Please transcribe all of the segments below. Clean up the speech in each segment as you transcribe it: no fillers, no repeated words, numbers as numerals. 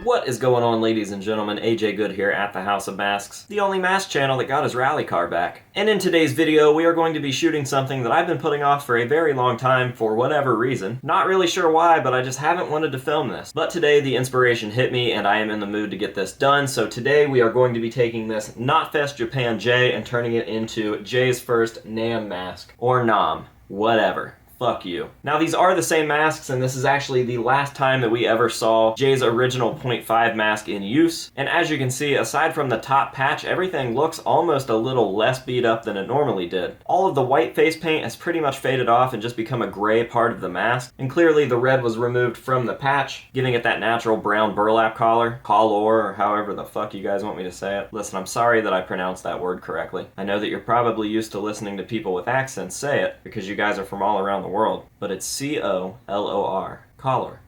What is going on, ladies and gentlemen? AJ Good here at the House of Masks, the only mask channel that got his rally car back. And in today's video, we are going to be shooting something that I've been putting off for a very long time for whatever reason. Not really sure why, but I just haven't wanted to film this. But today the inspiration hit me and I am in the mood to get this done. So today we are going to be taking this Knotfest Japan J and turning it into Jay's first Namm mask. Or Namm. Whatever. Fuck you. Now these are the same masks, and this is actually the last time that we ever saw Jay's original .5 mask in use. And as you can see, aside from the top patch, everything looks almost a little less beat up than it normally did. All of the white face paint has pretty much faded off and just become a gray part of the mask. And clearly the red was removed from the patch, giving it that natural brown burlap collar, or however the fuck you guys want me to say it. Listen, I'm sorry that I pronounced that word correctly. I know that you're probably used to listening to people with accents say it, because you guys are from all around the world, but it's C-O-L-O-R, collar.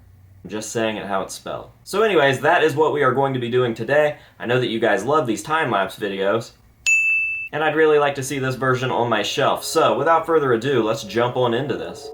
I'm just saying it how it's spelled. So anyways, that is what we are going to be doing today. I know that you guys love these time-lapse videos, and I'd really like to see this version on my shelf. So without further ado, let's jump on into this.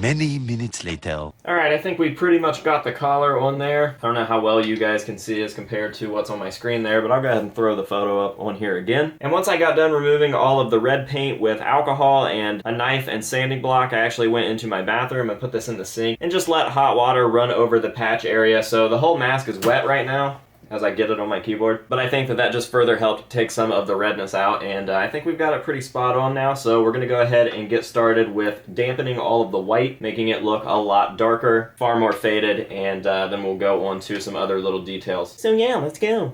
Many minutes later. Alright, I think we pretty much got the collar on there. I don't know how well you guys can see as compared to what's on my screen there, but I'll go ahead and throw the photo up on here again. And once I got done removing all of the red paint with alcohol and a knife and sanding block, I actually went into my bathroom and put this in the sink and just let hot water run over the patch area. So the whole mask is wet right now as I get it on my keyboard. But I think that that just further helped take some of the redness out, and I think we've got it pretty spot on now, so we're gonna go ahead and get started with dampening all of the white, making it look a lot darker, far more faded, and then we'll go on to some other little details. So yeah, let's go.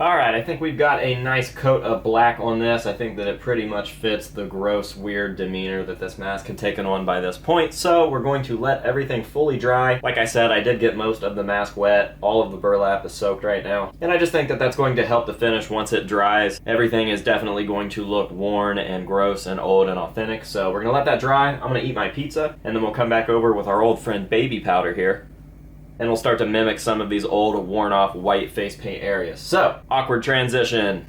Alright, I think we've got a nice coat of black on this. I think that it pretty much fits the gross, weird demeanor that this mask had taken on by this point. So we're going to let everything fully dry. Like I said, I did get most of the mask wet. All of the burlap is soaked right now. And I just think that that's going to help the finish once it dries. Everything is definitely going to look worn and gross and old and authentic. So we're going to let that dry. I'm going to eat my pizza, and then we'll come back over with our old friend Baby Powder here, and we'll start to mimic some of these old, worn-off white face paint areas. So, awkward transition.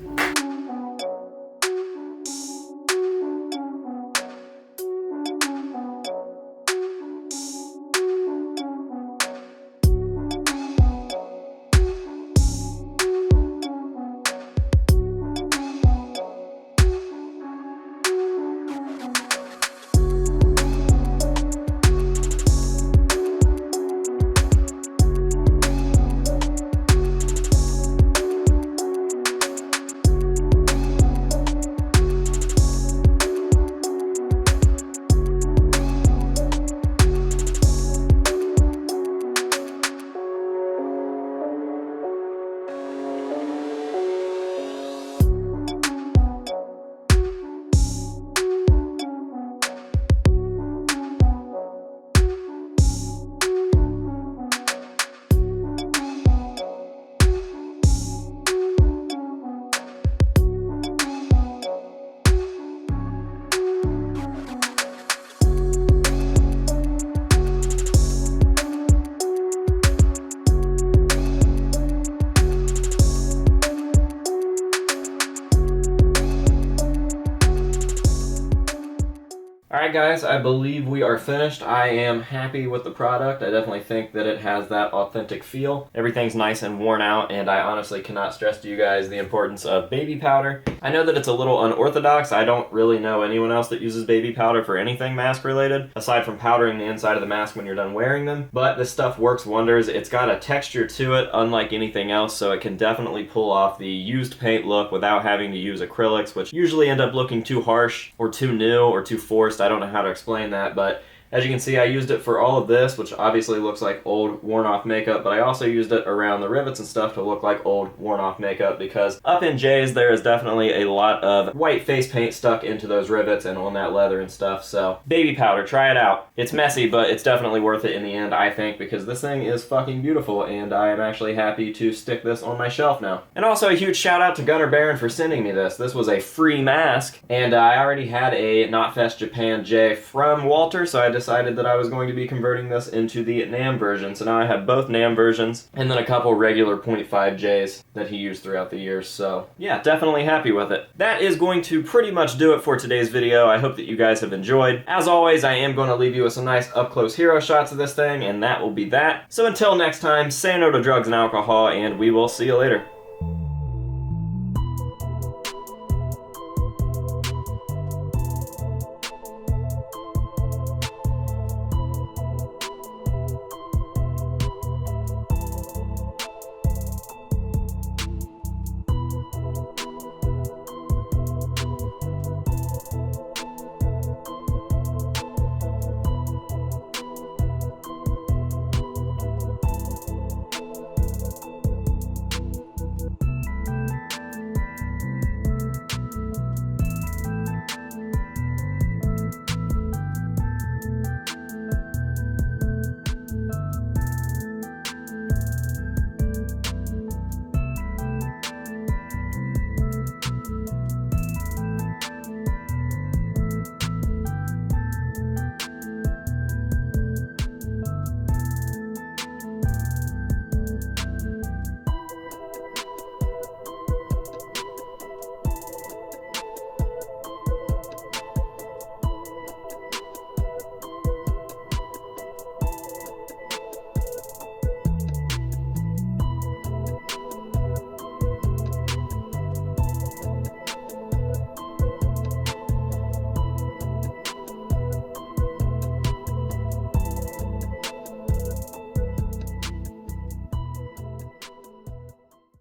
Alright guys, I believe we are finished. I am happy with the product. I definitely think that it has that authentic feel. Everything's nice and worn out, and I honestly cannot stress to you guys the importance of baby powder. I know that it's a little unorthodox. I don't really know anyone else that uses baby powder for anything mask related, aside from powdering the inside of the mask when you're done wearing them. But this stuff works wonders. It's got a texture to it unlike anything else, so it can definitely pull off the used paint look without having to use acrylics, which usually end up looking too harsh or too new or too forced. I don't know how to explain that, but as you can see, I used it for all of this, which obviously looks like old, worn-off makeup, but I also used it around the rivets and stuff to look like old, worn-off makeup, because up in Jay's, there is definitely a lot of white face paint stuck into those rivets and on that leather and stuff, so baby powder, try it out. It's messy, but it's definitely worth it in the end, I think, because this thing is fucking beautiful, and I am actually happy to stick this on my shelf now. And also a huge shout out to Gunnar Barron for sending me this. This was a free mask, and I already had a Knotfest Japan J from Walter, so I decided that I was going to be converting this into the Namm version. So now I have both Namm versions and then a couple regular 0.5 Js that he used throughout the years. So yeah, definitely happy with it. That is going to pretty much do it for today's video. I hope that you guys have enjoyed. As always, I am going to leave you with some nice up-close hero shots of this thing, and that will be that. So until next time, say no to drugs and alcohol, and we will see you later.